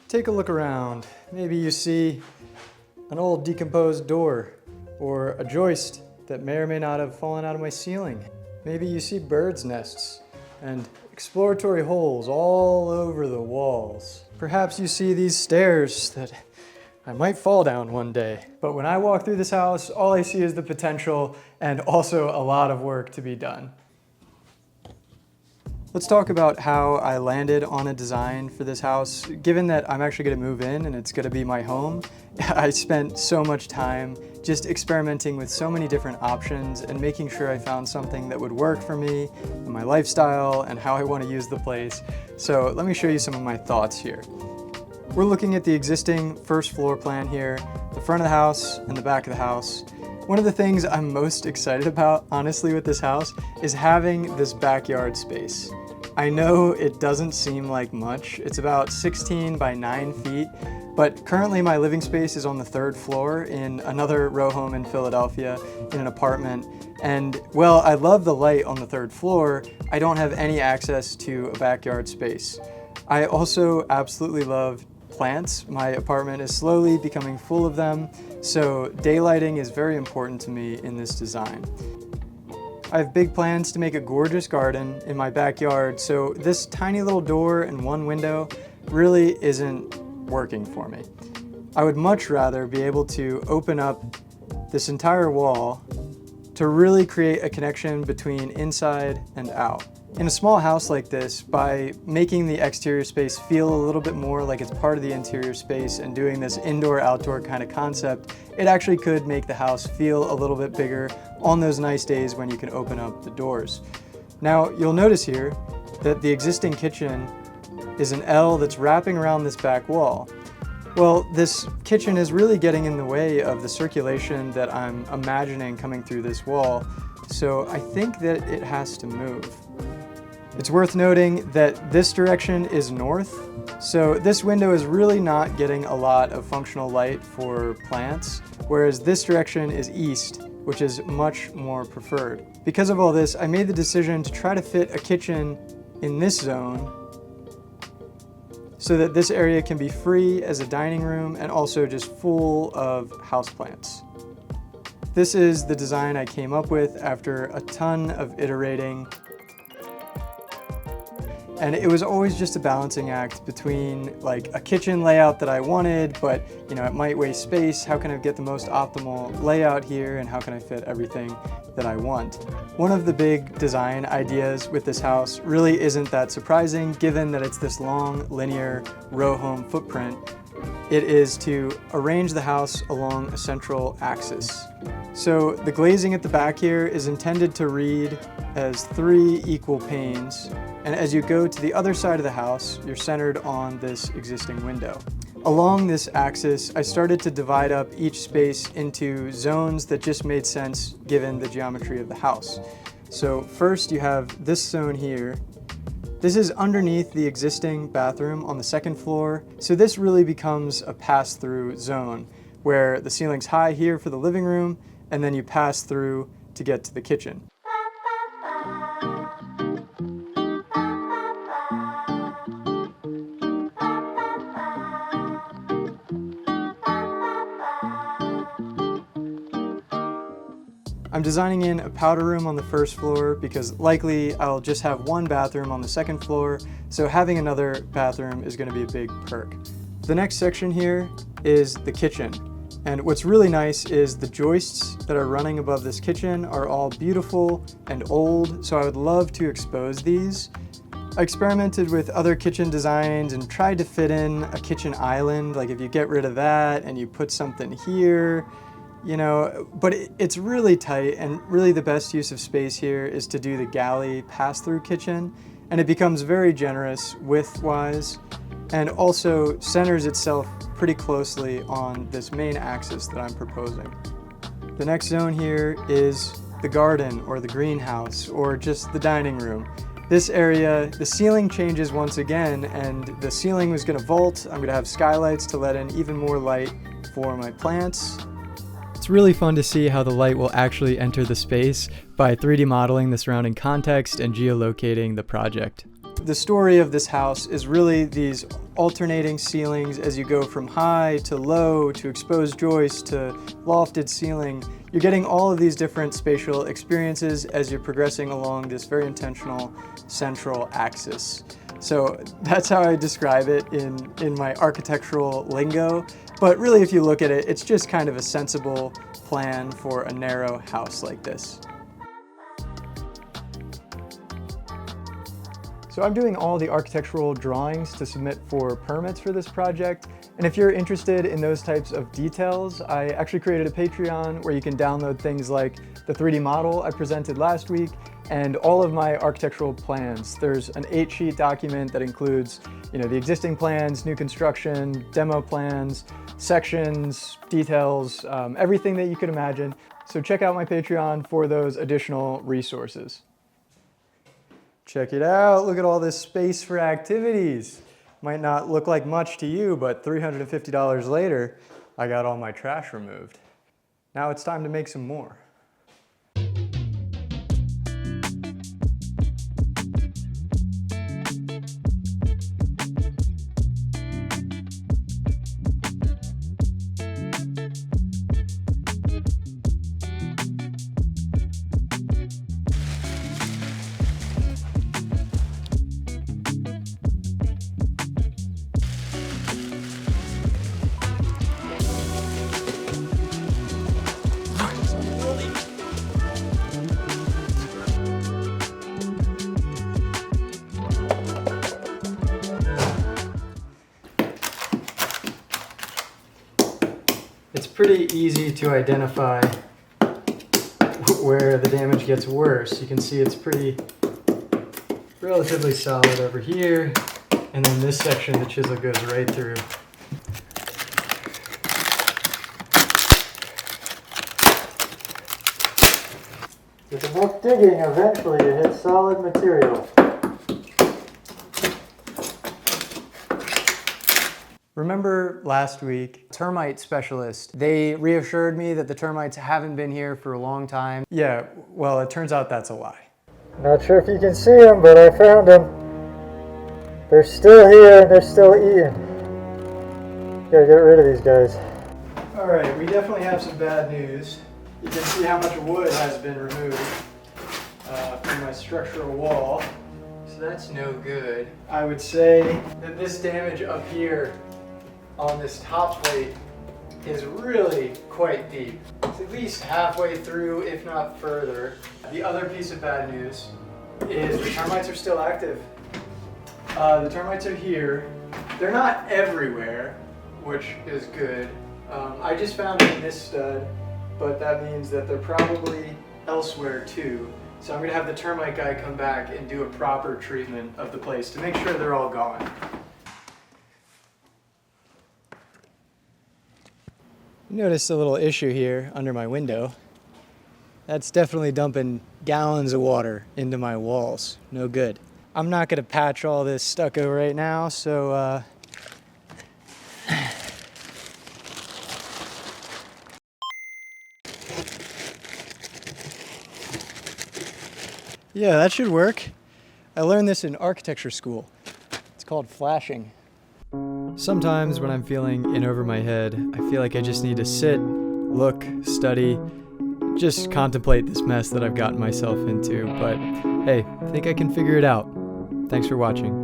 Take a look around. Maybe you see an old decomposed door or a joist that may or may not have fallen out of my ceiling. Maybe you see birds' nests and exploratory holes all over the walls. Perhaps you see these stairs that I might fall down one day. But when I walk through this house, all I see is the potential and also a lot of work to be done. Let's talk about how I landed on a design for this house. Given that I'm actually going to move in and it's going to be my home, I spent so much time just experimenting with so many different options and making sure I found something that would work for me and my lifestyle and how I want to use the place. So let me show you some of my thoughts here. We're looking at the existing first floor plan here, the front of the house and the back of the house. One of the things I'm most excited about, honestly, with this house is having this backyard space. I know it doesn't seem like much. It's about 16 by 9 feet, but currently my living space is on the 3rd floor in another row home in Philadelphia in an apartment. And well, I love the light on the 3rd floor. I don't have any access to a backyard space. I also absolutely love plants. My apartment is slowly becoming full of them, so daylighting is very important to me in this design. I have big plans to make a gorgeous garden in my backyard, so this tiny little door and one window really isn't working for me. I would much rather be able to open up this entire wall to really create a connection between inside and out. In a small house like this, by making the exterior space feel a little bit more like it's part of the interior space and doing this indoor-outdoor kind of concept, it actually could make the house feel a little bit bigger on those nice days when you can open up the doors. Now, you'll notice here that the existing kitchen is an L that's wrapping around this back wall. Well, this kitchen is really getting in the way of the circulation that I'm imagining coming through this wall, so I think that it has to move. It's worth noting that this direction is north, so this window is really not getting a lot of functional light for plants, whereas this direction is east, which is much more preferred. Because of all this, I made the decision to try to fit a kitchen in this zone so that this area can be free as a dining room and also just full of houseplants. This is the design I came up with after a ton of iterating. And it was always just a balancing act between like a kitchen layout that I wanted, but it might waste space. How can I get the most optimal layout here and how can I fit everything that I want? One of the big design ideas with this house really isn't that surprising given that it's this long linear row home footprint. It is to arrange the house along a central axis. So the glazing at the back here is intended to read as 3 equal panes, and as you go to the other side of the house, you're centered on this existing window. Along this axis, I started to divide up each space into zones that just made sense given the geometry of the house. So first you have this zone here. This is underneath the existing bathroom on the 2nd floor, so this really becomes a pass-through zone where the ceiling's high here for the living room, and then you pass through to get to the kitchen. I'm designing in a powder room on the 1st floor because likely I'll just have one bathroom on the 2nd floor, so having another bathroom is going to be a big perk. The next section here is the kitchen, and what's really nice is the joists that are running above this kitchen are all beautiful and old, so I would love to expose these. I experimented with other kitchen designs and tried to fit in a kitchen island, like if you get rid of that and you put something here, but it's really tight, and really the best use of space here is to do the galley pass-through kitchen, and it becomes very generous width-wise and also centers itself pretty closely on this main axis that I'm proposing. The next zone here is the garden or the greenhouse or just the dining room. This area, the ceiling changes once again, and the ceiling was going to vault. I'm going to have skylights to let in even more light for my plants. It's really fun to see how the light will actually enter the space by 3D modeling the surrounding context and geolocating the project. The story of this house is really these alternating ceilings as you go from high to low to exposed joist to lofted ceiling. You're getting all of these different spatial experiences as you're progressing along this very intentional central axis. So that's how I describe it in my architectural lingo. But really, if you look at it, it's just kind of a sensible plan for a narrow house like this. So I'm doing all the architectural drawings to submit for permits for this project. And if you're interested in those types of details, I actually created a Patreon where you can download things like the 3D model I presented last week and all of my architectural plans. There's an 8-sheet document that includes, the existing plans, new construction, demo plans, sections, details, everything that you could imagine. So check out my Patreon for those additional resources. Check it out, look at all this space for activities. Might not look like much to you, but $350 later, I got all my trash removed. Now it's time to make some more. It's pretty easy to identify where the damage gets worse. You can see it's relatively solid over here, and then this section the chisel goes right through. With enough digging, eventually you hit solid material. Remember last week, termite specialist, they reassured me that the termites haven't been here for a long time. Yeah, well, it turns out that's a lie. Not sure if you can see them, but I found them. They're still here and they're still eating. Gotta get rid of these guys. All right, we definitely have some bad news. You can see how much wood has been removed from my structural wall. So that's no good. I would say that this damage up here on this top plate is really quite deep. It's at least halfway through, if not further. The other piece of bad news is the termites are still active. The termites are here. They're not everywhere, which is good. I just found it in this stud, but that means that they're probably elsewhere too. So I'm gonna have the termite guy come back and do a proper treatment of the place to make sure they're all gone. Notice a little issue here under my window. That's definitely dumping gallons of water into my walls. No good. I'm not gonna patch all this stucco right now, so yeah, that should work. I learned this in architecture school. It's called flashing. Sometimes when I'm feeling in over my head, I feel like I just need to sit, look, study, just contemplate this mess that I've gotten myself into. But hey, I think I can figure it out. Thanks for watching.